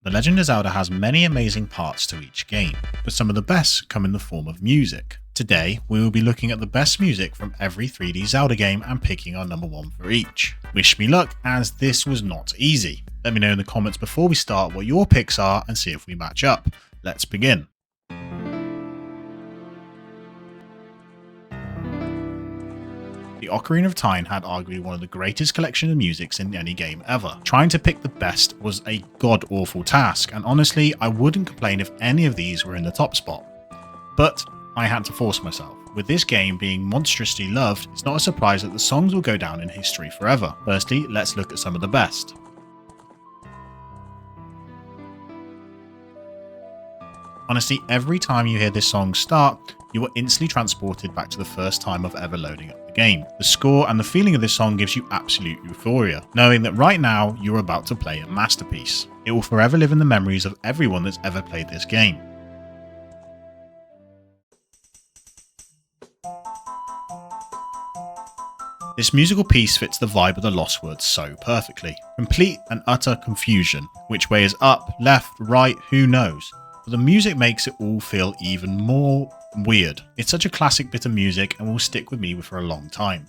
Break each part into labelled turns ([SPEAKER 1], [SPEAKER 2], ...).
[SPEAKER 1] The Legend of Zelda has many amazing parts to each game, but some of the best come in the form of music. Today, we will be looking at the best music from every 3D Zelda game and picking our number one for each. Wish me luck, as this was not easy. Let me know in the comments before we start what your picks are and see if we match up. Let's begin. The Ocarina of Time had arguably one of the greatest collection of musics in any game ever. Trying to pick the best was a god-awful task, and honestly, I wouldn't complain if any of these were in the top spot. But I had to force myself. With this game being monstrously loved, it's not a surprise that the songs will go down in history forever. Firstly, let's look at some of the best. Honestly, every time you hear this song start, you are instantly transported back to the first time of ever loading up the game. The score and the feeling of this song gives you absolute euphoria, knowing that right now you're about to play a masterpiece. It will forever live in the memories of everyone that's ever played this game. This musical piece fits the vibe of the Lost Words so perfectly. Complete and utter confusion. Which way is up, left, right, who knows? But the music makes it all feel even more weird. It's such a classic bit of music and will stick with me for a long time.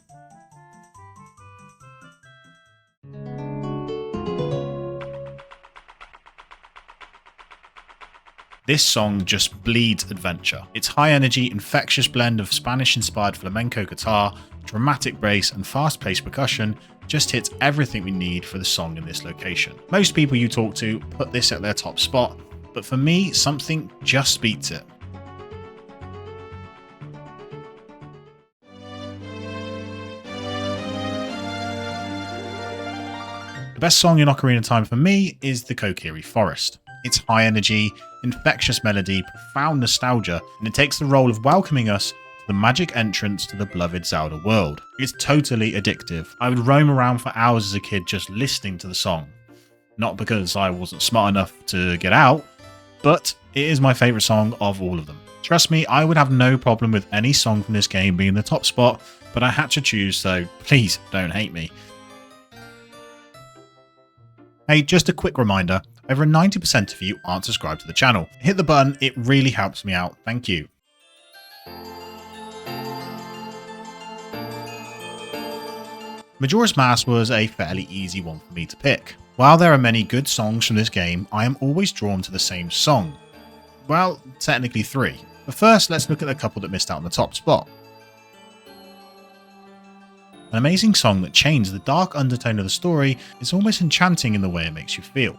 [SPEAKER 1] This song just bleeds adventure. Its high energy, infectious blend of Spanish-inspired flamenco guitar, dramatic bass and fast-paced percussion just hits everything we need for the song in this location. Most people you talk to put this at their top spot, but for me, something just beats it. The best song in Ocarina of Time for me is the Kokiri Forest. Its high energy, infectious melody, profound nostalgia, and it takes the role of welcoming us to the magic entrance to the beloved Zelda world. It's totally addictive. I would roam around for hours as a kid just listening to the song. Not because I wasn't smart enough to get out, but it is my favourite song of all of them. Trust me, I would have no problem with any song from this game being in the top spot, but I had to choose, so please don't hate me. Hey, just a quick reminder, over 90% of you aren't subscribed to the channel. Hit the button, it really helps me out, thank you. Majora's Mask was a fairly easy one for me to pick. While there are many good songs from this game, I am always drawn to the same song. Well, technically three. But first, let's look at a couple that missed out on the top spot. An amazing song that changes the dark undertone of the story is almost enchanting in the way it makes you feel.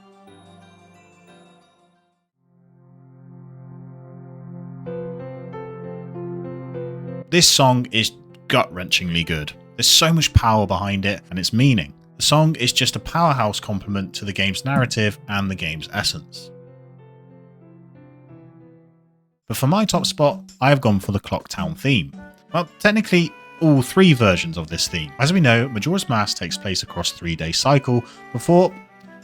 [SPEAKER 1] This song is gut-wrenchingly good. There's so much power behind it and its meaning. The song is just a powerhouse complement to the game's narrative and the game's essence. But for my top spot, I have gone for the Clock Town theme. Well, technically, all three versions of this theme. As we know, Majora's Mask takes place across a 3-day cycle before,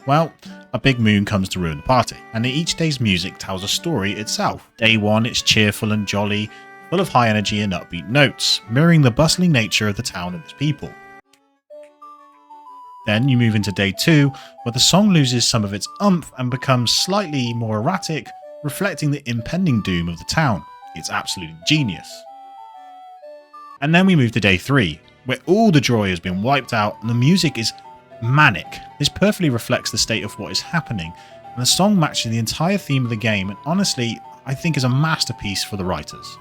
[SPEAKER 1] well, a big moon comes to ruin the party, and each day's music tells a story itself. Day 1, it's cheerful and jolly, full of high energy and upbeat notes, mirroring the bustling nature of the town and its people. Then you move into Day 2, where the song loses some of its oomph and becomes slightly more erratic, reflecting the impending doom of the town. It's absolutely genius. And then we move to Day 3, where all the joy has been wiped out and the music is manic. This perfectly reflects the state of what is happening, and the song matches the entire theme of the game, and honestly, I think is a masterpiece for the writers.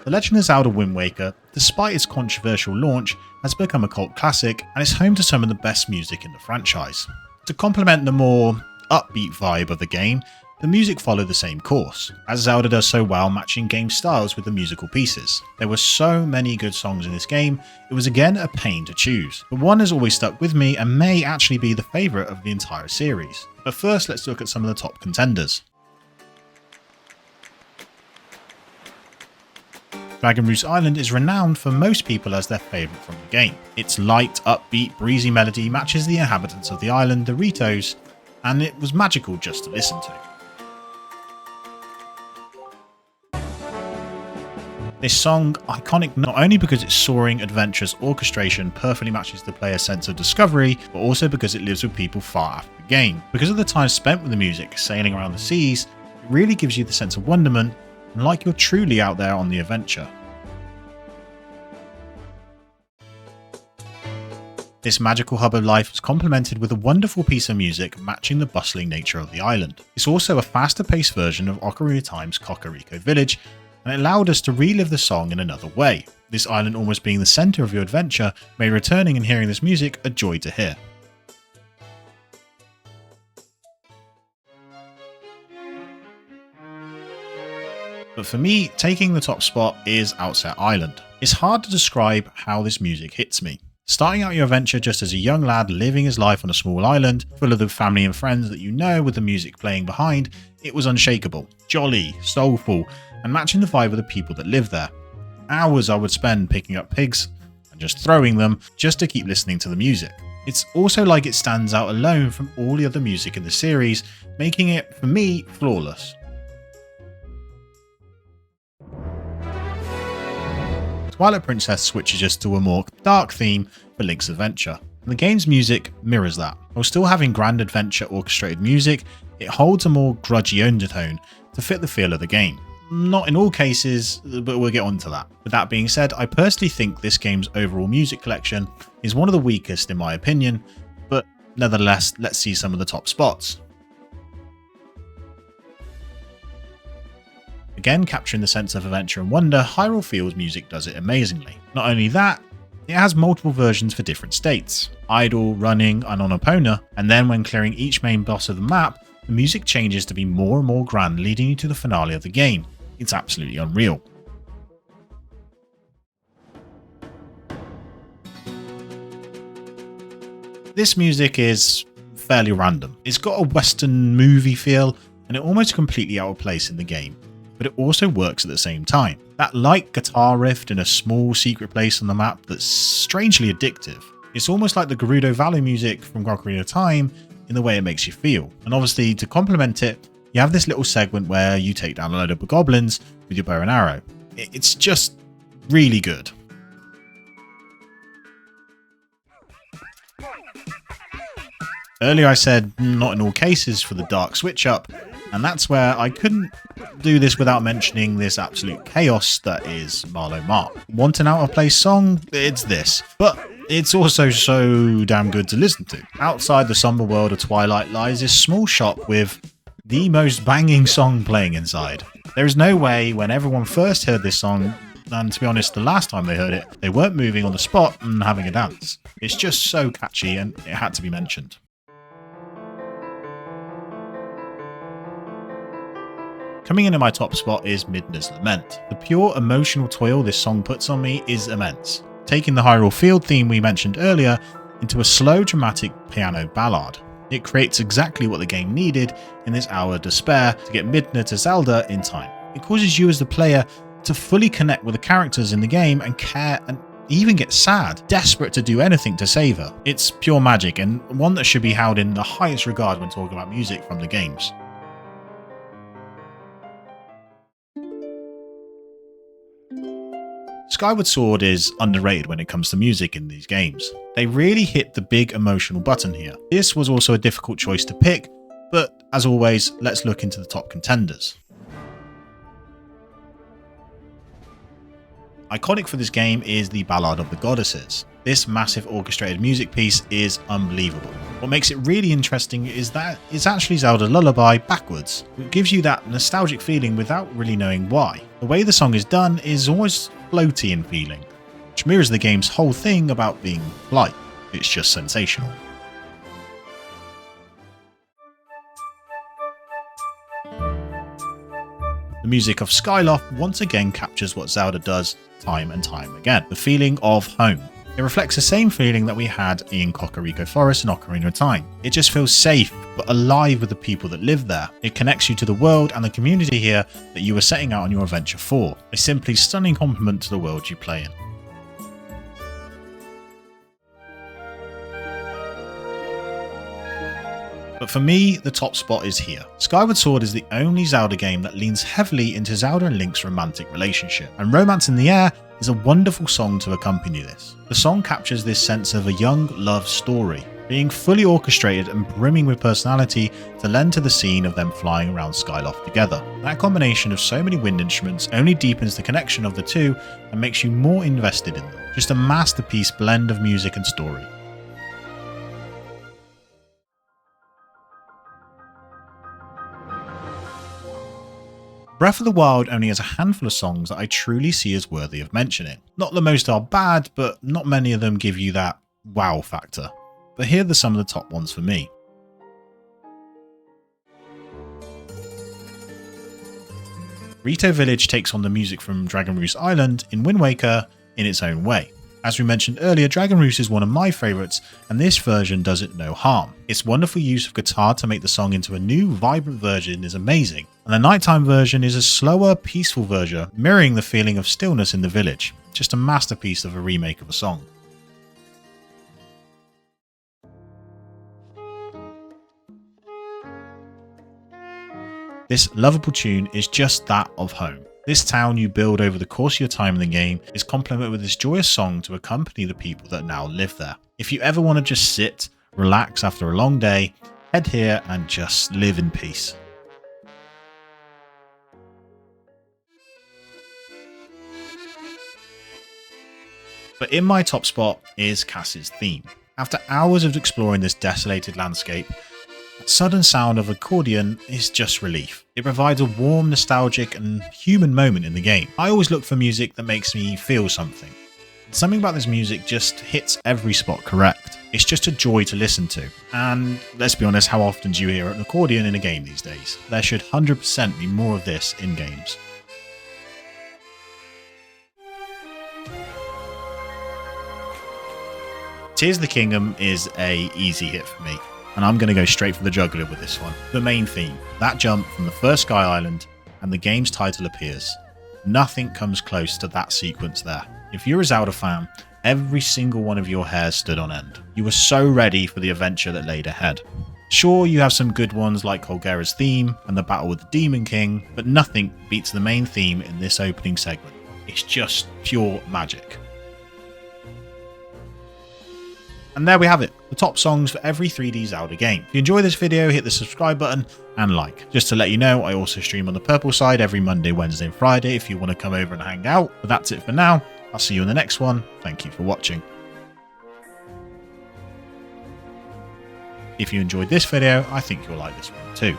[SPEAKER 1] The Legend of Zelda Wind Waker, despite its controversial launch, has become a cult classic and is home to some of the best music in the franchise. To complement the more upbeat vibe of the game, the music followed the same course, as Zelda does so well matching game styles with the musical pieces. There were so many good songs in this game, it was again a pain to choose, but one has always stuck with me and may actually be the favourite of the entire series. But first, let's look at some of the top contenders. Dragon Roost Island is renowned for most people as their favourite from the game. Its light, upbeat, breezy melody matches the inhabitants of the island, the Ritos, and it was magical just to listen to. This song, iconic not only because its soaring, adventurous orchestration perfectly matches the player's sense of discovery, but also because it lives with people far after the game. Because of the time spent with the music, sailing around the seas, it really gives you the sense of wonderment, and like you're truly out there on the adventure. This magical hub of life was complemented with a wonderful piece of music matching the bustling nature of the island. It's also a faster paced version of Ocarina of Time's Kakariko Village, and it allowed us to relive the song in another way. This island almost being the centre of your adventure made returning and hearing this music a joy to hear. But for me, taking the top spot is Outset Island. It's hard to describe how this music hits me. Starting out your adventure just as a young lad living his life on a small island, full of the family and friends that you know with the music playing behind, it was unshakable, jolly, soulful, and matching the vibe of the people that live there. Hours I would spend picking up pigs and just throwing them just to keep listening to the music. It's also like it stands out alone from all the other music in the series, making it, for me, flawless. Twilight Princess switches us to a more dark theme for Link's adventure, and the game's music mirrors that. While still having grand adventure orchestrated music, it holds a more grudgy undertone to fit the feel of the game. Not in all cases, but we'll get onto that. With that being said, I personally think this game's overall music collection is one of the weakest in my opinion, but nevertheless, let's see some of the top spots. Again, capturing the sense of adventure and wonder, Hyrule Field's music does it amazingly. Not only that, it has multiple versions for different states, idle, running, and on Epona, and then when clearing each main boss of the map, the music changes to be more and more grand, leading you to the finale of the game. It's absolutely unreal. This music is fairly random. It's got a Western movie feel, and it almost completely out of place in the game, but it also works at the same time. That light guitar riff in a small secret place on the map that's strangely addictive. It's almost like the Gerudo Valley music from Ocarina of Time in the way it makes you feel. And obviously to complement it, you have this little segment where you take down a load of goblins with your bow and arrow. It's just really good. Earlier I said not in all cases for the dark switch up, and that's where I couldn't do this without mentioning this absolute chaos that is Marlow Mark. Want an out of place song? It's this. But it's also so damn good to listen to. Outside the somber world of Twilight lies this small shop with the most banging song playing inside. There is no way when everyone first heard this song, and to be honest the last time they heard it, they weren't moving on the spot and having a dance. It's just so catchy and it had to be mentioned. Coming in at my top spot is Midna's Lament. The pure emotional toil this song puts on me is immense, taking the Hyrule Field theme we mentioned earlier into a slow dramatic piano ballad. It creates exactly what the game needed in this hour of despair to get Midna to Zelda in time. It causes you as the player to fully connect with the characters in the game and care and even get sad, desperate to do anything to save her. It's pure magic and one that should be held in the highest regard when talking about music from the games. Skyward Sword is underrated when it comes to music in these games. They really hit the big emotional button here. This was also a difficult choice to pick, but as always, let's look into the top contenders. Iconic for this game is the Ballad of the Goddesses. This massive orchestrated music piece is unbelievable. What makes it really interesting is that it's actually Zelda Lullaby backwards. It gives you that nostalgic feeling without really knowing why. The way the song is done is almost floaty in feeling, which mirrors the game's whole thing about being light. It's just sensational. The music of Skyloft once again captures what Zelda does time and time again, the feeling of home. It reflects the same feeling that we had in Kakariko Forest and Ocarina of Time. It just feels safe, but alive with the people that live there. It connects you to the world and the community here that you were setting out on your adventure for. A simply stunning compliment to the world you play in. But for me, the top spot is here. Skyward Sword is the only Zelda game that leans heavily into Zelda and Link's romantic relationship, and Romance in the Air is a wonderful song to accompany this. The song captures this sense of a young love story, being fully orchestrated and brimming with personality to lend to the scene of them flying around Skyloft together. That combination of so many wind instruments only deepens the connection of the two and makes you more invested in them. Just a masterpiece blend of music and story. Breath of the Wild only has a handful of songs that I truly see as worthy of mentioning. Not that most are bad, but not many of them give you that wow factor. But here are some of the top ones for me. Rito Village takes on the music from Dragon Roost Island in Wind Waker in its own way. As we mentioned earlier, Dragon Roost is one of my favourites, and this version does it no harm. Its wonderful use of guitar to make the song into a new, vibrant version is amazing, and the nighttime version is a slower, peaceful version, mirroring the feeling of stillness in the village. Just a masterpiece of a remake of a song. This lovable tune is just that of home. This town you build over the course of your time in the game is complemented with this joyous song to accompany the people that now live there. If you ever want to just sit, relax after a long day, head here and just live in peace. But in my top spot is Cass's theme. After hours of exploring this desolated landscape, the sudden sound of accordion is just relief. It provides a warm, nostalgic and human moment in the game. I always look for music that makes me feel something. Something about this music just hits every spot correct. It's just a joy to listen to. And let's be honest, how often do you hear an accordion in a game these days? There should 100% be more of this in games. Tears of the Kingdom is a easy hit for me, and I'm going to go straight for the jugular with this one. The main theme, that jump from the first Sky Island, and the game's title appears. Nothing comes close to that sequence there. If you're a Zelda fan, every single one of your hairs stood on end. You were so ready for the adventure that laid ahead. Sure, you have some good ones like Colgera's theme and the battle with the Demon King, but nothing beats the main theme in this opening segment. It's just pure magic. And there we have it, the top songs for every 3D Zelda game. If you enjoy this video, hit the subscribe button and like. Just to let you know, I also stream on the Purple side every Monday, Wednesday and Friday if you want to come over and hang out. But that's it for now. I'll see you in the next one. Thank you for watching. If you enjoyed this video, I think you'll like this one too.